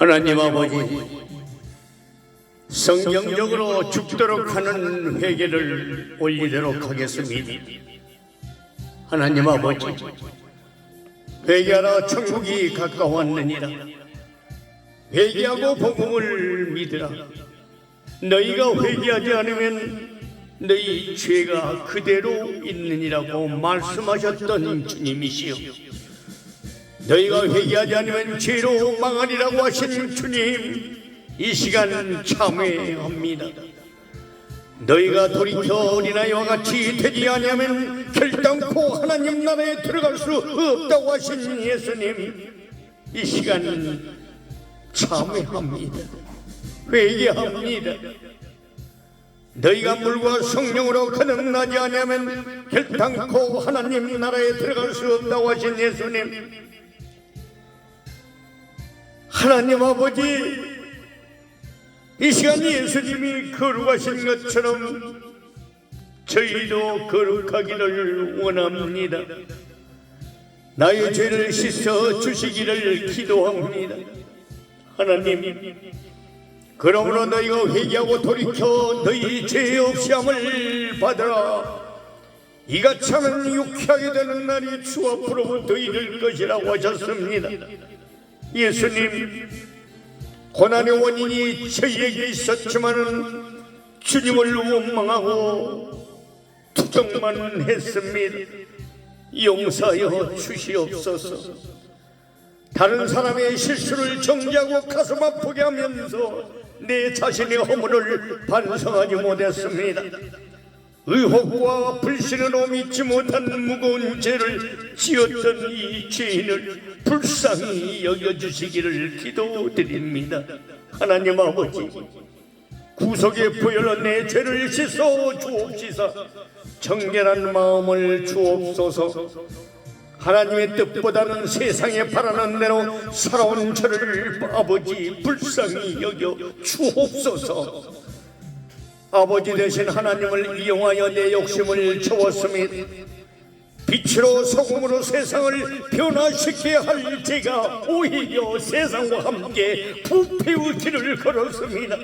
하나님 아버지, 성경적으로 죽도록 하는 회개를 올리도록 하겠습니다. 하나님 아버지, 회개하라, 천국이 가까웠느니라. 회개하고 복음을 믿으라. 너희가 회개하지 않으면 너희 죄가 그대로 있느니라고 말씀하셨던 주님이시여, 너희가 회개하지 않으면 죄로 망하리라고 하신 주님, 이 시간 참회합니다. 너희가 돌이켜 어린아이와 같이 되지 아니하면 결단코 하나님 나라에 들어갈 수 없다고 하신 예수님, 이 시간 참회합니다. 회개합니다. 너희가 물과 성령으로 거듭나지 아니하면 결단코 하나님 나라에 들어갈 수 없다고 하신 예수님, 하나님 아버지, 이 시간 예수님이 거룩하신 것처럼 저희도 거룩하기를 원합니다. 나의 죄를 씻어 주시기를 기도합니다. 하나님, 그러므로 너희가 회개하고 돌이켜 너희 죄 없이함을 받으라. 이같이 하면 유쾌하게 되는 날이 주 앞으로부터 이를 것이라고 하셨습니다. 예수님, 고난의 원인이 저희에게 있었지만은 주님을 원망하고 투정만 했습니다. 용서하여 주시옵소서. 다른 사람의 실수를 정죄하고 가슴 아프게 하면서 내 자신의 허물을 반성하지 못했습니다. 의혹과 불신으로 믿지 못한 무거운 죄를 지었던 이 죄인을 불쌍히 여겨주시기를 기도드립니다. 하나님 아버지, 구속의 보혈로 내 죄를 씻어 주옵시사. 정결한 마음을 주옵소서. 하나님의 뜻보다는 세상에 바라는 대로 살아온 저를 아버지 불쌍히 여겨 주옵소서. 아버지 되신 하나님을 이용하여 내 욕심을 채웠으니 빛으로 소금으로 세상을 변화시켜야 할 제가 오히려 세상과 함께 부패의 길을 걸었습니다.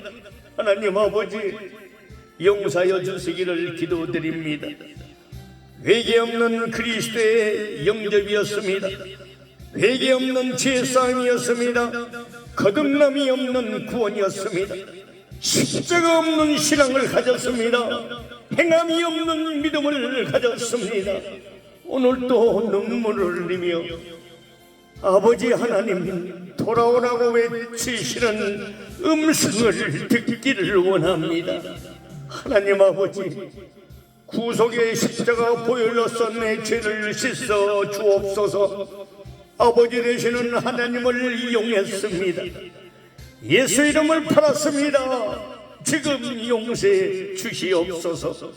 하나님 아버지, 용서하여 주시기를 기도드립니다. 회개 없는 그리스도의 영접이었습니다. 회개 없는 제싸움이었습니다. 거듭남이 없는 구원이었습니다. 십자가 없는 신앙을 가졌습니다. 행함이 없는 믿음을 가졌습니다. 오늘도 눈물을 흘리며 아버지 하나님, 돌아오라고 외치시는 음성을 듣기를 원합니다. 하나님 아버지, 구속의 십자가 보혈로서 내 죄를 씻어 주옵소서. 아버지 되시는 하나님을 이용했습니다. 예수 이름을 팔았습니다. 지금 용서해 주시옵소서.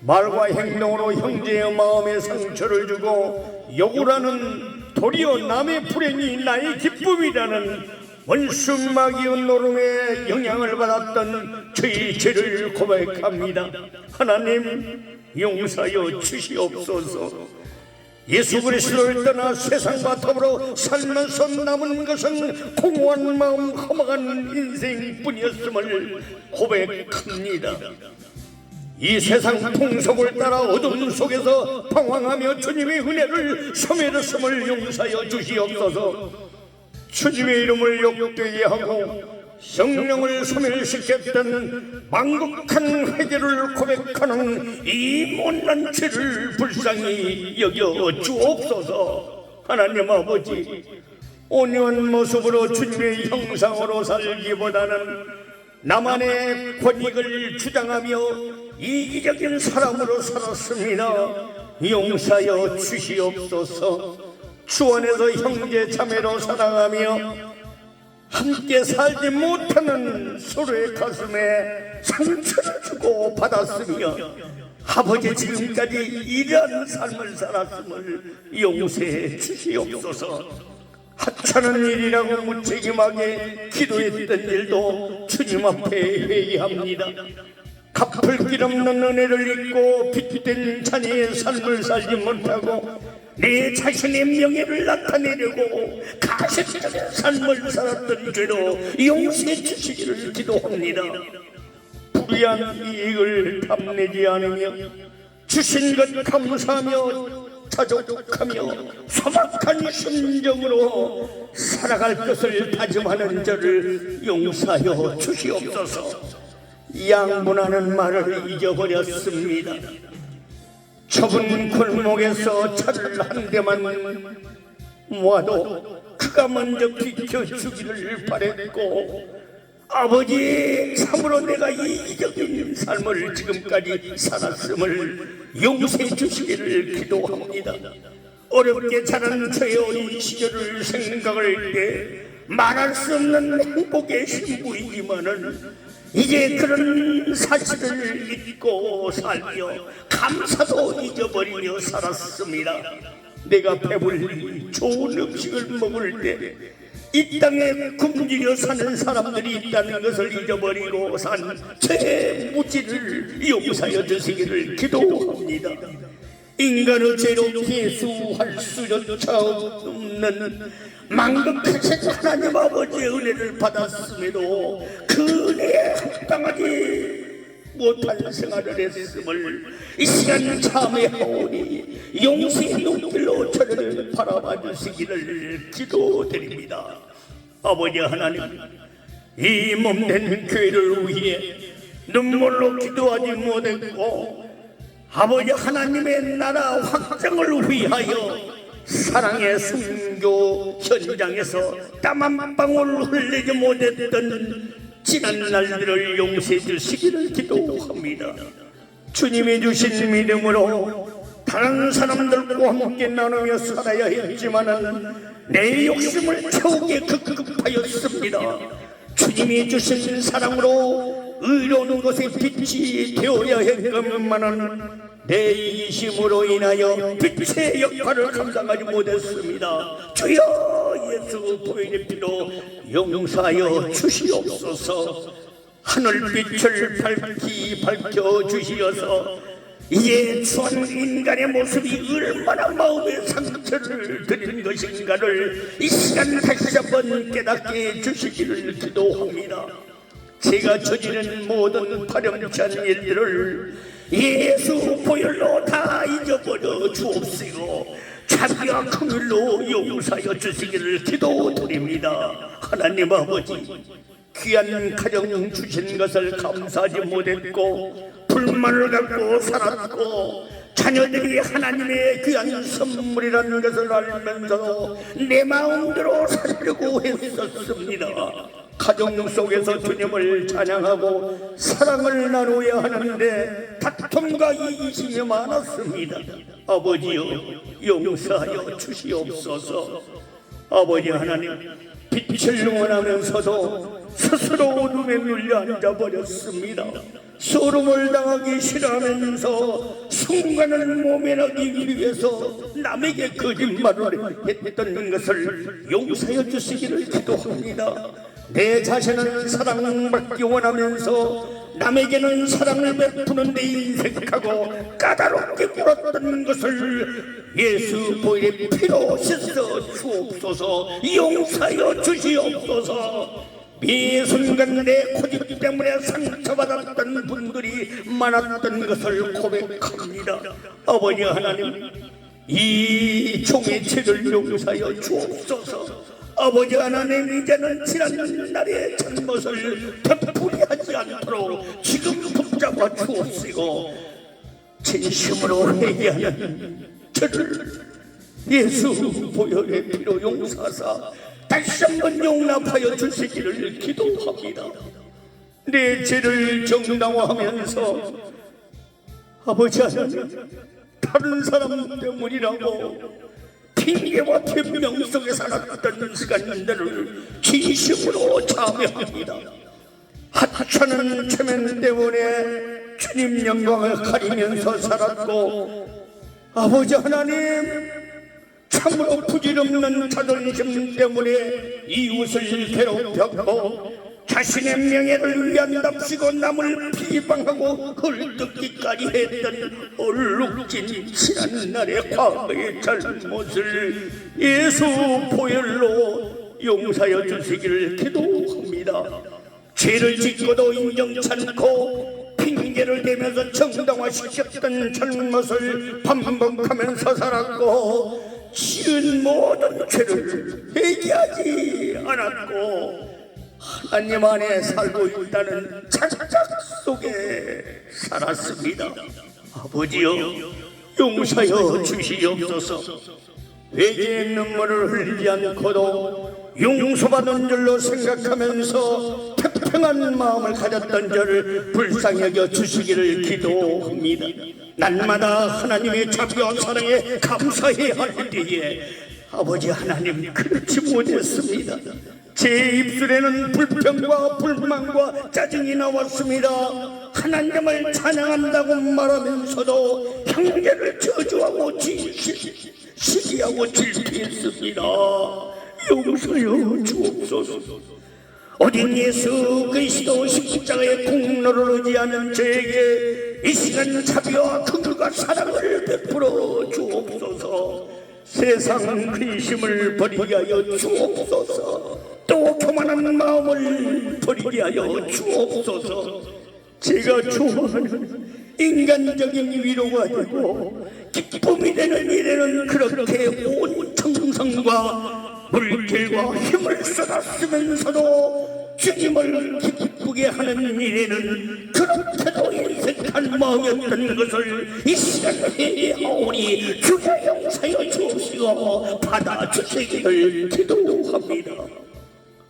말과 행동으로 형제의 마음에 상처를 주고 욕을하는 도리어 남의 불행이 나의 기쁨이라는 원수 마귀의 노름에 영향을 받았던 저희 죄를 고백합니다. 하나님, 용서하여 주시옵소서. 예수 그리스도를 떠나 세상과 더불어 살면서 남은 것은 공허한 마음, 험악한 인생뿐이었음을 고백합니다. 이 세상 풍속을 따라 어둠 속에서 방황하며 주님의 은혜를 소멸했음을 용서하여 주시옵소서. 주님의 이름을 욕되게 하고 성령을 소멸시켰던 망극한 회개를 고백하는 이 못난 죄를 불쌍히 여겨 주옵소서. 하나님 아버지, 온유한 모습으로 주님의 형상으로 살기보다는 나만의 권익을 주장하며 이기적인 사람으로 살았습니다. 용서하여 주시옵소서. 주 안에서 형제 자매로 사랑하며 함께 살지 못하는 서로의 가슴에 상처를 주고 받았으며 아버지 지금까지 이러한 삶을 살았음을 용서해 주시옵소서. 하찮은 일이라고 무책임하게 기도했던 일도 주님 앞에 회개합니다. 갚을 길 없는 은혜를 잊고 빚된 자녀의 삶을 살지 못하고 내 자신의 명예를 나타내려고 가식적인 삶을 살았던 죄로 용서해 주시기를 기도합니다. 불의한 이익을 탐내지 않으며 주신 것 감사하며 자족하며 소박한 심정으로 살아갈 것을 다짐하는 저를 용서하여 주시옵소서. 양분하는 말을 잊어버렸습니다. 좁은 골목에서 차를 한 대만 모아도 그가 먼저 비켜주기를 바랬고, 아버지, 참으로 내가 이기적인 삶을 지금까지 살았음을 용서해 주시기를 기도합니다. 어렵게 자란 저의 어린 시절을 생각할 때 말할 수 없는 행복의 신부이지만은 이제 그런 사실을 잊고 살며 감사도 잊어버리며 살았습니다. 내가 배불리 좋은 음식을 먹을 때 이 땅에 굶주려 사는 사람들이 있다는 것을 잊어버리고 산 제 무지를 용서하여 주시기를 기도합니다. 인간의 죄로 계수할 수조차 없는 만극하신 하나님 아버지의 은혜를 받았음에도 그 은혜에 합당하지 못한 생활을 했음을 이 시간 참회하오니 용서의 눈길로 저를 바라봐 주시기를 기도드립니다. 아버지 하나님, 이 몸된 교회를 위해 눈물로 기도하지 못했고 아버지 하나님의 나라 확장을 위하여 사랑의 순교 현장에서 땀 한 방울 흘리지 못했던 지난 날들을 용서해 주시기를 기도합니다. 주님이 주신 믿음으로 다른 사람들과 함께 나누며 살아야 했지만은 내 욕심을 채우기에 급급하였습니다. 주님이 주신 사랑으로 의로운 것의 빛이 되어야 했건만은 내 이기심으로 인하여 빛의 역할을 감당하지 못했습니다. 주여, 예수 보혈의 피로 용서하여 주시옵소서. 하늘빛을 밝히 밝혀주시어서 이제 추한 인간의 모습이 얼마나 마음의 상처를 드린 것인가를 이 시간 다시 한번 깨닫게 해주시기를 기도합니다. 제가 저지른 모든 파렴치한 일들을 예수 보혈로 다 잊어버려 주옵시고 자비와 긍휼로 용서하여 주시기를 기도드립니다. 하나님 아버지, 귀한 가정 주신 것을 감사하지 못했고 불만을 갖고 살았고 자녀들이 하나님의 귀한 선물이라는 것을 알면서 내 마음대로 살려고 했었습니다. 가정 속에서 주님을 찬양하고 사랑을 나누어야 하는데 다툼과 이기심이 많았습니다. 아버지여, 용서하여 주시옵소서. 아버지 하나님, 빛을 원하면서도 스스로 어둠에 눌려 앉아버렸습니다. 소름을 당하기 싫어하면서 순간을 모면하기 위해서 남에게 거짓말을 했던 것을 용서해 주시기를 기도합니다. 내 자신은 사랑받기 원하면서 남에게는 사랑을 베푸는 데 인색하고 까다롭게 굴었던 것을 예수 보혈의 피로 씻어 주옵소서. 용서하여 주시옵소서. 이 순간 내 고집 때문에 상처받았던 분들이 많았던 것을 고백합니다. 아버지 하나님, 이 종의 죄를 용서하여 주옵소서. 아버지 하나님, 이제는 지난 날의 잘못을 되풀이하지 않도록 지금 붙잡아 주옵시고 진심으로 회개하는 저를 예수 보혈의 피로 용서하사 다시 한번 용납하여 주시기를 기도합니다. 내 죄를 정당화하면서 아버지 하나님, 다른 사람 때문이라고 핑계와 변명 속에 살았던 시간들을 진심으로 참여합니다. 하찮은 체면 때문에 주님 영광을 가리면서 살았고 아버지 하나님, 참으로 부질없는 자존심 때문에 이웃을 괴롭혔고 자신의 명예를 위한답시고 남을 비방하고 헐뜯기까지 했던 얼룩진 지난날의 과거의 잘못을 예수 보혈로 용서하여 주시기를 기도합니다. 죄를 짓고도 인정치 않고 핑계를 대면서 정당화시켰던 잘못을 반복하면서 살았고 지은 모든 죄를 회개하지 않았고 하나님 안에 살고 있다는 착각 속에 살았습니다. 아버지여, 용서하여 주시옵소서. 회개의 눈물을 흘리지 않고도 용서받은 줄로 생각하면서 태평한 마음을 가졌던 저를 불쌍히 여겨 주시기를 기도합니다. 날마다 하나님의 자비와 사랑에 감사해야 할 때에 아버지 하나님, 그렇지 못했습니다. 제 입술에는 불평과 불만과 짜증이 나왔습니다. 하나님을 찬양한다고 말하면서도 형제를 저주하고 시기하고 질투했습니다. 용서하여 주옵소서. 어린 예수 그리스도 십자가의 공로를 의지하는 저에게 이 시간 자비와 긍휼과 사랑을 베풀어 주옵소서. 세상 근심을 버리게 하여 주옵소서. 또 교만한 마음을 버리게 하여 주옵소서. 제가 좋아하는 인간적인 위로가 되고 기쁨이 되는 일에는 그렇게 온 정성과 물질과 힘을 쏟았으면서도 주님을 기쁘게 하는 일에는 그렇게도 인색한 마음이었던 것을 이 시간에 하오니 주여 용서하여 주시고 받아주시기를 기도합니다.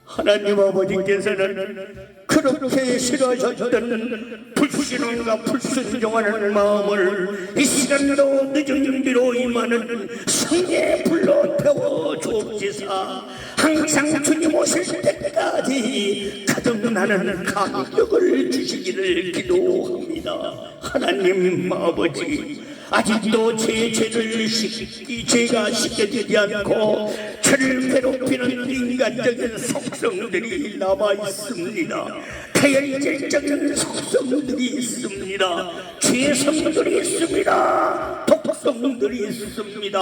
하나님 아버지께서는 그렇게 싫어하셨던 불신앙과 불순종하는 마음을 이 시간도 늦은 준비로 임하는 성령의 불로 태워 주옵시사 항상 주님 오실 때까지 가득나는 감격을 주시기를 기도합니다. 하나님 아버지, 아직도 제 죄를 제가 씻겨지지 않고 저를 괴롭히는 인간적인 속성들이 남아 있습니다. 태열적인 속성들이 있습니다. 죄성들이 있습니다. 독성들이 있습니다.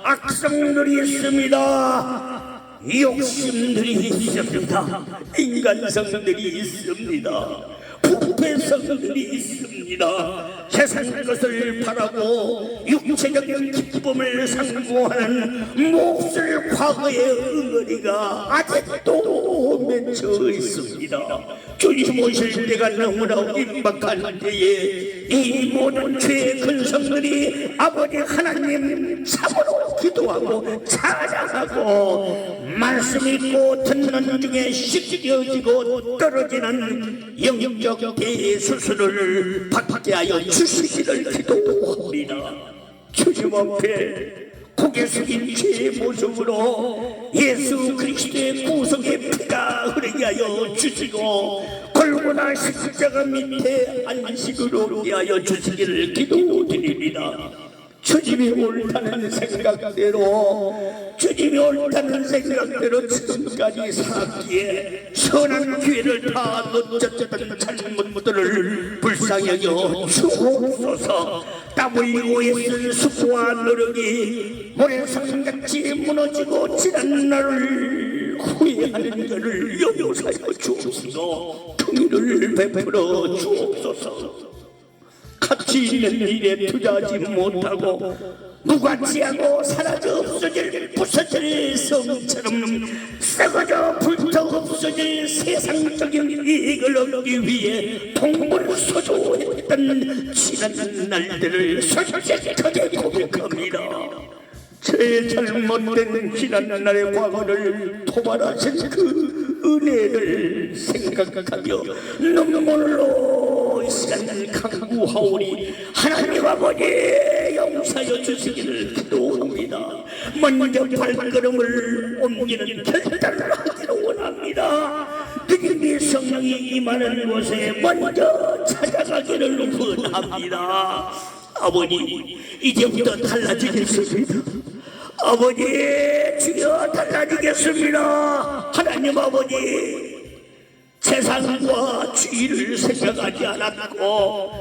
악성들이 있습니다. 욕심들이 있습니다. 인간성들이 있습니다. 부패성들이 있습니다. 세상 것을 바라고 육체적인 기쁨을 상고하는 몹쓸 과거의 응어리가 아직도 맺혀 있습니다. 주님 오실 때가 너무나 임박한 때에 이 모든 죄의 근성들이 아버지 하나님 참으로 기도하고 찬양하고 말씀 읽고 듣는 중에 씻겨지고 떨어지는 영적 대수술을 받게 하여 주시기를 기도합니다. 주님 앞에 고개 숙인 제 모습으로 예수 그리스도의 구속의 피가 흐르게 하여 주시고 골고나 십자가 밑에 안식으로 하여 주시기를 기도드립니다. 주님이 옳다는 생각대로 지금까지 살았기에 선한 기회를 다 놓쳤던 잘못들을 불쌍히 여겨 주옵소서. 땀 흘리고 애쓴 수고와 노력이 모래성같이 무너지고 지난 날을 후회하는 것을 용서하여 주옵시고 긍휼을 베풀어 주옵소서. 가치 있는 일에 투자하지 못하고 무가치하고 사라져 없어질 부서질 성처럼 썩어져 불터 없어질 세상적인 이익을 얻기 위해 동물소조했던 지난 날들을 솔직하게 고백합니다. 제 잘못된 지난 날의 과거를 토발하신 그 은혜를 생각하며 눈물로 이 시간 강구하오니 하나님 아버지 용서하여 주시기를 기도합니다. 먼저 발걸음을 옮기는 결단을 하기를 원합니다. 주님의 성령이 임하는 곳에 먼저 찾아가기를 원합니다. 아버지, 이제부터 달라지겠습니다. 아버지, 주여 달라지겠습니다. 하나님 아버지, 세상과 주의를 생각하지 않았고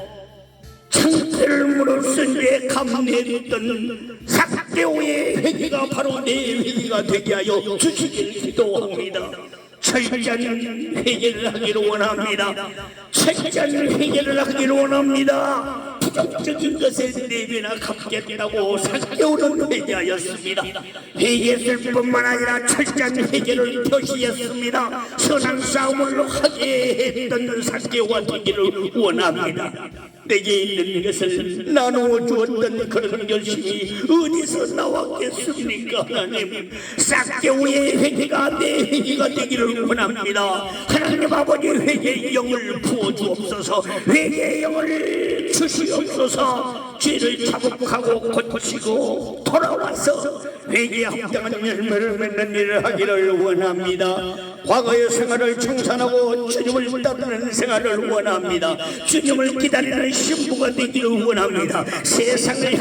창패를 무릅쓴 데 감내했던 삭개오의 회개가 바로 내 회개가 되게 하여 주시길 기도합니다. 철저한 회개를 하기를 원합니다. 철저한 회개를 하기를 원합니다. 부정적인 것에 네 배나 갚겠다고 삭개오는 회개하였습니다. 회개했을 뿐만 아니라 철저한 회개를 표시했습니다. 선한 싸움을 하게 했던 삭개오가 되기를 원합니다. 내게 있는 것을 나누어 주었던 그런 열심이 어디서 나왔겠습니까? 하나님, 삭개오의 회개가 내 회개가 되기를 원합니다. 하나님 아버지, 회개의 영을 부어주옵소서. 회개의 영을 주시옵소서. 죄를 자복하고 고치고 돌아와서 회개에 합당한 열매를 맺는 일을 하기를 원합니다. 과거의 생활을 청산하고 주님을 따르는 생활을 원합니다. 주님을 기다리는 신부가 되기를 원합니다. 세상을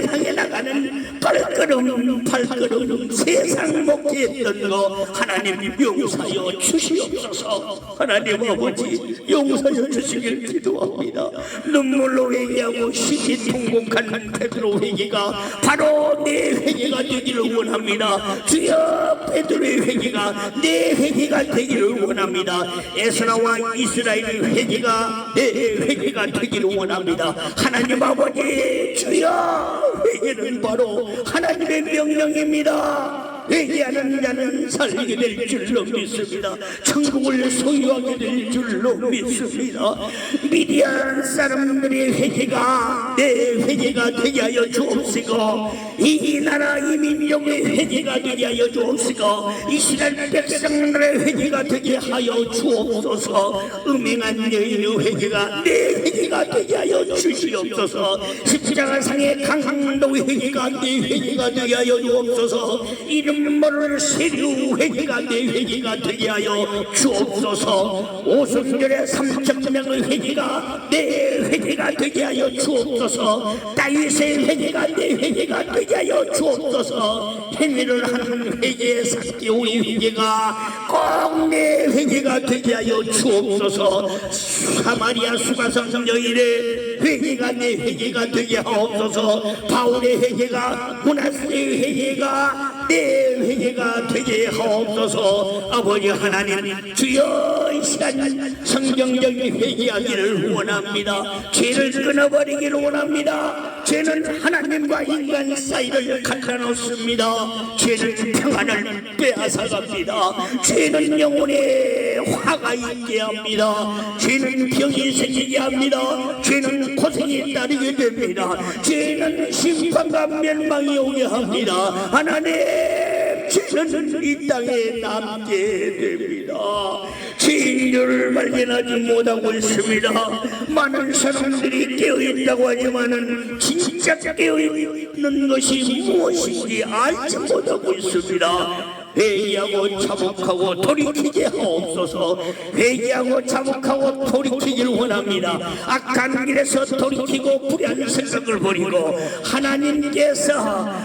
향해 나가는 발걸음 세상 목회했던 거 하나님 용서하여 주시옵소서. 하나님 아버지, 용서하여 주시길 기도합니다. 눈물로 회개하고 심히 통곡한 베드로 회개가 바로 내 회개가 되기를 원합니다. 주여, 베드로의 회개가 내 회개가 되기를 원합니다. 에스라와 이스라엘의 회개가 내 회개가 되기를 원합니다. 하나님 아버지, 주여, 회개는 바로 하나님의 명령입니다. 회개하는 자는 살게 될 줄로 믿습니다. 천국을 소유하게 될 줄로 믿습니다. 미디안 사람들의 회개가 내 회개가 되게 하여 주옵시고, 이 나라 이 민족의 회개가 되게 하여 주옵시고, 이스라엘 백성들의 회개가 되게 하여 주옵소서. 음행한 여인의 회개가 내 회개가 되게 하여 주시옵소서. 십자가상의 강도의 회개가 내 회개가 되게 하여 주옵소서. 이름 모를 세류 회개가 내 회개가 되게 하여 주옵소서. 오순절의 3,000명의 회개가 내 회개가 되게 하여 주옵소서. 다윗의 회개가 내 회개가 되게 하여 주옵소서. 행위를 하는 회개의 삭개오의 회개가 꼭 내 회개가 되게 하여 주옵소서. 사마리아 수가성 여인의 회개가 내 회개가 되게 하옵소서. 바울의 회개가, 문하세의 회개가 내 회개가 되게 하옵소서. 아버지 하나님, 주여, 이 시간 성경적인 회개하기를 원합니다. 죄를 끊어버리기를 원합니다. 죄는 하나님과 인간 사이를 갈라놓습니다. 죄는 평안을 빼앗아갑니다. 죄는 영혼에 화가 있게 합니다. 죄는 병이 생기게 합니다. 죄는 고생이 따르게 됩니다. 죄는 심판과 멸망이 오게 합니다. 하나님, 죄는 이 땅에 남게 됩니다. 죄인들을 발견하지 못하고 있습니다. 많은 사람들이 깨어있다고 하지만은 진짜 깨어있는 것이 무엇인지 알지 못하고 있습니다. 회개하고 자복하고 돌이키게 하옵소서. 회개하고 자복하고 돌이키기를 원합니다. 악한 길에서 돌이키고 불의한 생각을 버리고 하나님께서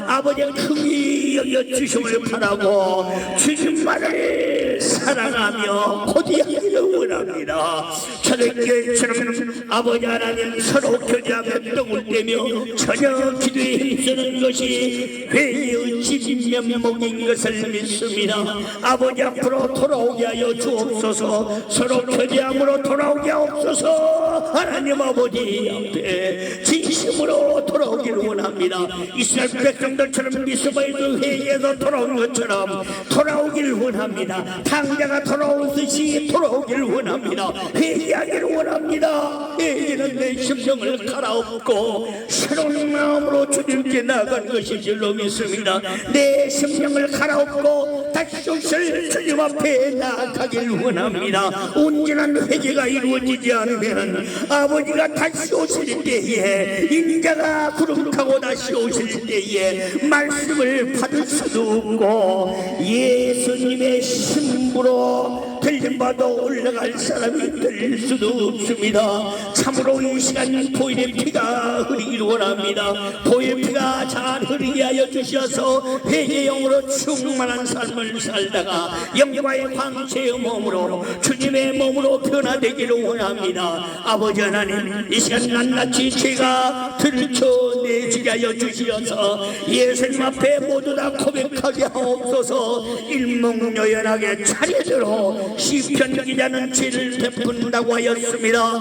아버지의 긍휼히 여겨주심을 바라고 주님만을 사랑하며 고대하기를 원합니다. 초대교회처럼 아버지 하나님 서로 교제하며 떡을 떼며 전혀 기도에 힘쓰는 것이 회개의 진면목인 것을 믿습니다. 아버지 앞으로 돌아오게 하여 주옵소서. 서로 교제함으로 돌아오게 하옵소서. 하나님 아버지 앞에 진심으로 돌아오기를 원합니다. 이스라엘 백성들처럼 미스바에서 회개해서 돌아온 것처럼 돌아오기를 원합니다. 탕자가 돌아오듯이 돌아오기를 원합니다. 회개하기를 원합니다. 회개는 내 심령을 갈아엎고 새로운 마음으로 주님께 나아간 것이 줄로 믿습니다. 내 심령을 갈아엎고 다시 오실 주님 앞에 나아가길 원합니다. 온전한 회개가 이루어지지 않으면 아버지가 다시 오실 때에, 인자가 구름타고 다시 오실 때에 말씀을 받을 수도 없고 예수님의 신부로 들려 믿음봐도 올라갈 사람이 될 수도 없습니다. 참으로 이 시간 보일의 피가 흐르기를 원합니다. 보일의 피가 잘 흐르게 하여 주셔서 회개의 영으로 충만한 삶을 살다가 영과의 광채의 몸으로 주님의 몸으로 변화되기를 원합니다. 아버지 하나님, 이 시간 낱낱이 죄가 들춰내지게 하여 주시어서 예수님 앞에 모두 다 고백하게 하옵소서. 일목요연하게 차례대로 시편 기자는 죄를 베푼다고 하였습니다.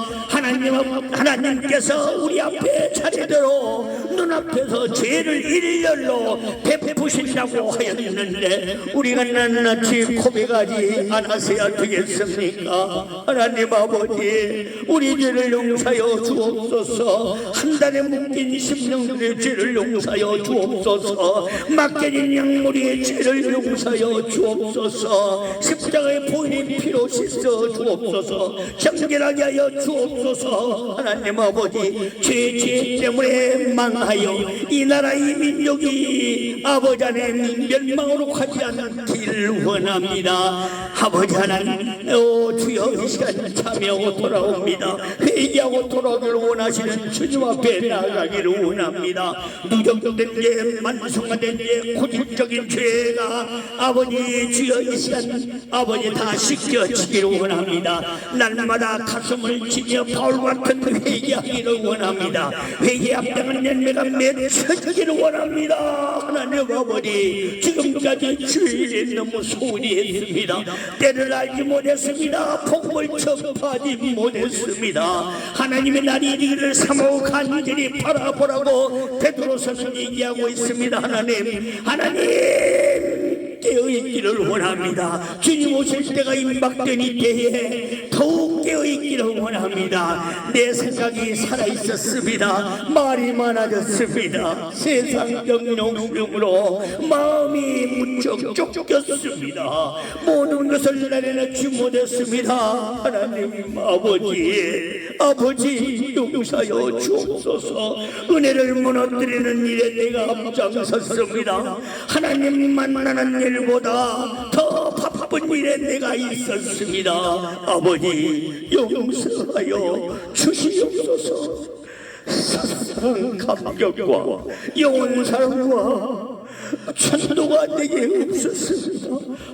하나님께서 우리 앞에 차례대로 눈앞에서 죄를 일렬로 베푸신다고 하였는데 우리가 낱낱이 고백하지 않았어야 되겠습니까? 하나님 아버지, 우리 죄를 용서하여 주옵소서. 한 달에 묶인 심령들의 죄를 용서하여 주옵소서. 맡겨진 양무리의 죄를 용서하여 주옵소서. 십자가의 보혈의 피로 씻어 주옵소서. 정결하게 하여 주옵소서. 하나님 아버지, 죄 때문에 망하여 이 나라 이 민족이 아버지 하나님 멸망으로 가지 않기를 원합니다. 아버지 하나님, 주여 이 시간 참여하고 돌아옵니다. 회개하고 돌아오기를 원하시는 주님 앞에 나아가기를 원합니다. 누적된 죄, 만성화된 죄, 고질적인 죄가 아버지 주여 이 시간 아버지 다 씻겨지기를 원합니다. 날마다 가슴을 치며 바울 같은 회개하기를 원합니다. 회개 앞당한 열매가 맺혀지기를 원합니다. 하나님 아버지, 지금까지 주일에 너무 소홀히 했습니다. 때를 알지 못했습니다. 복음을 접하지 못했습니다. 하나님의 날이 이르기를 사모하고 간절히 바라보라고 베드로서는 얘기하고 있습니다. 하나님 깨어있기를 원합니다. 주님 오실 때가 임박되니 때에 더욱 깨어있기를 원합니다. 내 생각이 살아있었습니다. 말이 많아졌습니다. 세상적 욕심으로 마음이 무척 쫓겼습니다. 모든 것을 내려놓지 못했습니다. 하나님 아버지 용서하여 주옵소서. 은혜를 무너뜨리는 일에 내가 앞장섰습니다. 하나님 만나는 일보다 더 바쁜 일에 내가 있었습니다. 아버지 용서하여 주시옵소서. 사랑 감격과 영원 사랑과 천도가 내게 없었습니다.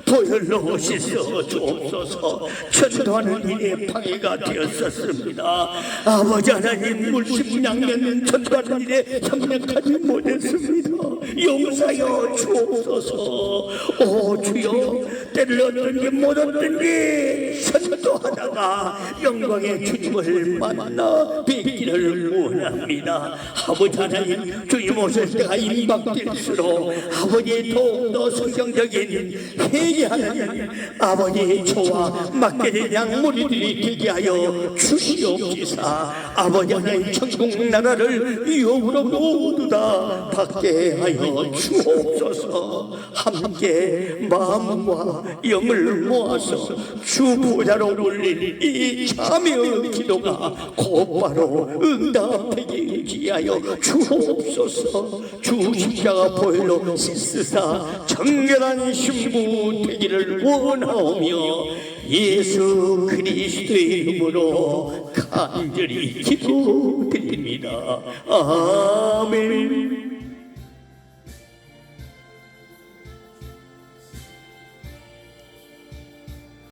보혈로 씻어 주옵소서. 천도하는 일에 방해가 되었었습니다. 아버지 하나님, 물심양면 천도하는 일에 협력하지 못했습니다. 용서하여 주옵소서. 오 주여, 때를 얻든지 못 얻든지 천도하다가 영광의 주님을 만나 뵙기를 원합니다. 아버지 하나님, 주님 오실 때가 임박될수록 아버지 더욱더 성경적인 회개하는 아버지 저와 맡겨진 양무리들이 되게 하여 주시옵소서. 아버지 하나님, 천국 나라를 유혹으로 모두 다 받게 하여 주옵소서. 함께 마음과 영을 모아서 주 보좌로 올린 이 참여 기도가 곧바로 응답되게 하여 주옵소서. 주 십자가 보혈로 씻으사 정결한 신부 되기를 원하오며 예수 그리스도의 이름으로 간절히 기도드립니다. 아멘.